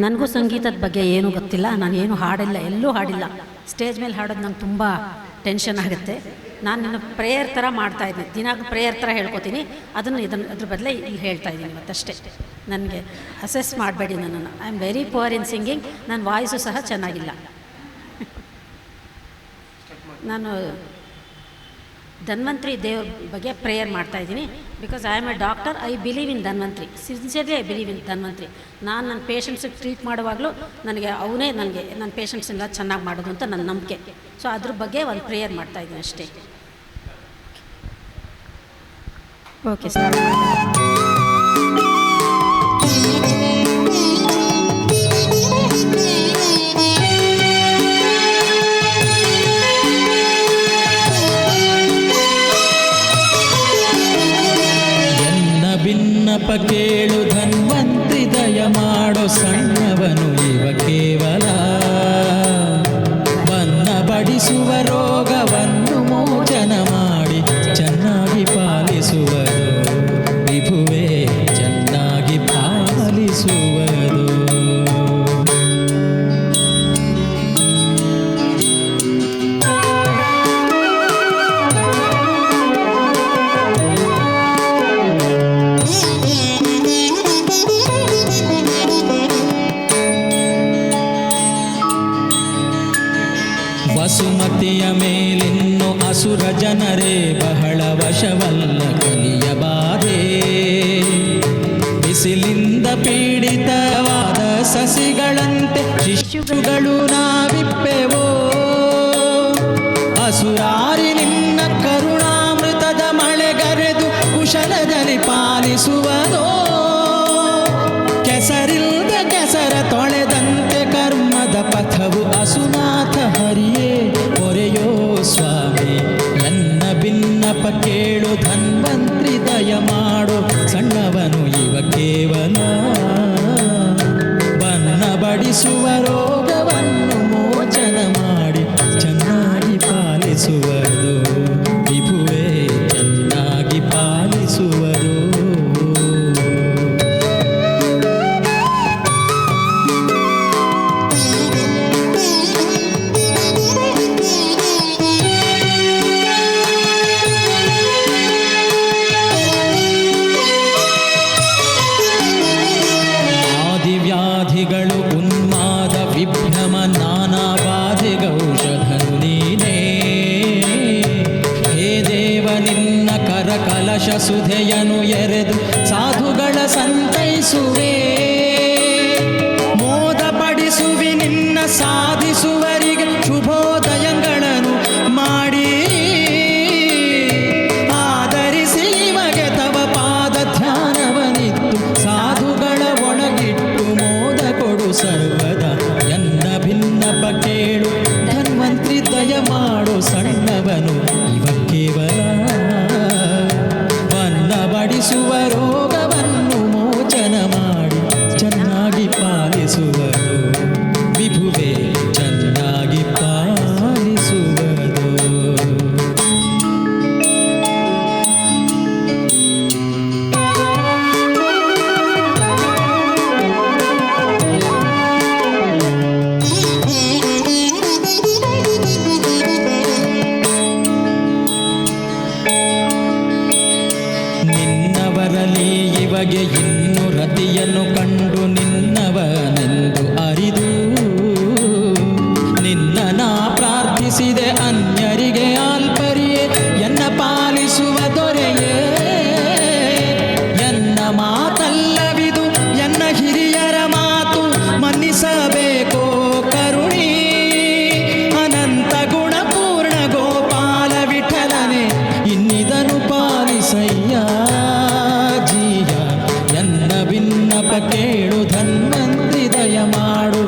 ನನಗೂ ಸಂಗೀತದ ಬಗ್ಗೆ ಏನೂ ಗೊತ್ತಿಲ್ಲ, ನಾನು ಏನೂ ಹಾಡಿಲ್ಲ, ಎಲ್ಲೂ ಹಾಡಿಲ್ಲ. ಸ್ಟೇಜ್ ಮೇಲೆ ಹಾಡೋದು ನಂಗೆ ತುಂಬ ಟೆನ್ಷನ್ ಆಗುತ್ತೆ. ನಾನು ನನ್ನ ಪ್ರೇಯರ್ ಥರ ಮಾಡ್ತಾಯಿದ್ದೀನಿ, ದಿನಾಗೂ ಪ್ರೇಯರ್ ಥರ ಹೇಳ್ಕೊತೀನಿ. ಅದ್ರ ಬದಲೇ ಇಲ್ಲಿ ಹೇಳ್ತಾ ಇದ್ದೀನಿ ಇವತ್ತಷ್ಟೇ. ನನಗೆ ಅಸೆಸ್ ಮಾಡಬೇಡಿ ನನ್ನನ್ನು. I am very poor in singing. ನನ್ನ ವಾಯ್ಸು ಸಹ ಚೆನ್ನಾಗಿಲ್ಲ. ನಾನು ಧನ್ವಂತ್ರಿ ದೇವ್ರ ಬಗ್ಗೆ ಪ್ರೇಯರ್ ಮಾಡ್ತಾಯಿದ್ದೀನಿ. Because I am A doctor, I believe in Dhanvantri. Sincerely I believe in Dhanvantri. ನಾನು ನನ್ನ ಪೇಷಂಟ್ಸಿಗೆ ಟ್ರೀಟ್ ಮಾಡುವಾಗಲೂ ಅವನೇ ನನಗೆ ನನ್ನ ಪೇಷಂಟ್ಸನ್ನೆಲ್ಲ ಚೆನ್ನಾಗಿ ಮಾಡೋದು ಅಂತ ನನ್ನ ನಂಬಿಕೆ. ಸೊ ಅದ್ರ ಬಗ್ಗೆ ಒಂದು ಪ್ರೇಯರ್ ಮಾಡ್ತಾಯಿದ್ದೀನಿ ಅಷ್ಟೇ. Okay sir. ಭಿನ್ನಪ ಕೇಳು ಧನ್ವಂತ್ರಿ ದಯ ಮಾಡೋ ಸಣ್ಣವನು ಇವ ಕೇವಲ ಬನ್ನ ಬಡಿಸುವ ರೋಗವನ್ನು ಮೋಚನ ಮಾಡಿ ಚೆನ್ನಾಗಿ ಪಾಲಿಸುವುದು ವಿಭುವೇ ಚೆನ್ನಾಗಿ ಪಾಲಿಸುವುದು. ವಸುಮತಿಯ ಮೇಲಿನ್ನು ಅಸುರ ಜನರೇ ಬಹಳ ವಶವಲ್ಲ ಕಲಿಯಬಾರೇ. ಬಿಸಿಲಿಂದ ಪೀಡಿತವಾದ ಸಸಿಗಳಂತೆ ಶಿಶುಗಳು ನಾವಿಪ್ಪೆವೋ. ಅಸುರಾರಿ ನಿನ್ನ ಕರುಣಾಮೃತದ ಮಳೆಗರೆದು ಕುಶಲದಲ್ಲಿ ಪಾಲಿಸುವುದೋ. ಕೆಸರಿಲ್ಲದ ಕೆಸರ ತೊಳೆದಂತೆ ಕರ್ಮದ ಪಥವು ಅಸುನಾಥ ಹರಿಯೇ ಪೊರೆಯೋ ಸ್ವಾಮಿ. ಎನ್ನ ಭಿನ್ನಪ ಕೇಳು ಧನ್ವಂತ್ರಿ ದಯ ಮಾಡು ಸಣ್ಣವನು ಇವ ಕೇವಲ ಬನ್ನ ಬಡಿಸುವ ರೋಗವನ್ನು ಮೋಚನ ಮಾಡಿ ಚೆನ್ನಾಗಿ ಪಾಲಿಸುವುದು ವಿಭುವೇ ಚೆನ್ನಾಗಿ ಪಾಲಿಸುವುದು. ವ್ಯಾಧಿಗಳು ಉನ್ಮಾದ ವಿಭ್ರಮ ನಾನಾ ಬಾಧೆಗೌಷಧನು ನೀನೇ. ಹೇ ದೇವ ನಿನ್ನ ಕರ ಕಲಶ ಸುಧೆಯನು ಎರೆದು ಸಾಧುಗಳ ಸಂತೈಸುವೆ. ಮೋದ ಪಡಿಸುವಿ ನಿನ್ನ ಸಾಧಿಸುವರಿಗೆ ಶುಭೋದಯಗಳನ್ನು ಮಾಡಿ. ಆಧರಿಸಿ ಮಗೆ ತವ ಪಾದ ಧ್ಯಾನವನಿತ್ತು ಸಾಧುಗಳ ಒಳಗಿಟ್ಟು ಮೋದ ಕೊಡು ಸರ್ವದ. ಎನ್ನ ಭಿನ್ನಪ ಕೇಳು ಧನ್ವಂತ್ರಿ ದಯ ಮಾಡು ಸಣ್ಣವನು ಇವ ಕೇವಲ ಬನ್ನ ಬಡಿಸುವ ರೋಗವನ್ನು ಮೋಚನ ಮಾಡಿ ಚೆನ್ನಾಗಿ ಪಾಲಿಸುವುದು ವಿಭುವೇ ಚೆನ್ನಾಗಿ ಪಾಲಿಸುವುದು. ನಿನ್ನವರಲ್ಲಿ ಇವಗೆ ಇನ್ನು ರತಿಯನ್ನು ಕಂಡು ನಿನ್ನವನೆಂದು ಅರಿದು ನಿನ್ನ ನಾ ಪ್ರಾರ್ಥಿಸಿದೆ ಅನ್ಯರಿಗೆ ಆಲ್ಪರಿಯೇ ಎನ್ನ ಪಾಲಿಸುವ ದೊರೆಯೇ. ಎನ್ನ ಮಾತಲ್ಲವಿದು ಎನ್ನ ಹಿರಿಯರ ಮಾತು ಮನ್ನಿಸಬೇಕೋ ಕರುಣಿ. ಅನಂತ ಗುಣಪೂರ್ಣ ಗೋಪಾಲ ವಿಠಲನೆ ಇನ್ನಿದನು ಪಾಲಿಸಯ್ಯ ಜೀಯ. ಎನ್ನ ಭಿನ್ನಪ ಕೇಳು ಧನ್ವಂತ್ರಿ ದಯ ಮಾಡು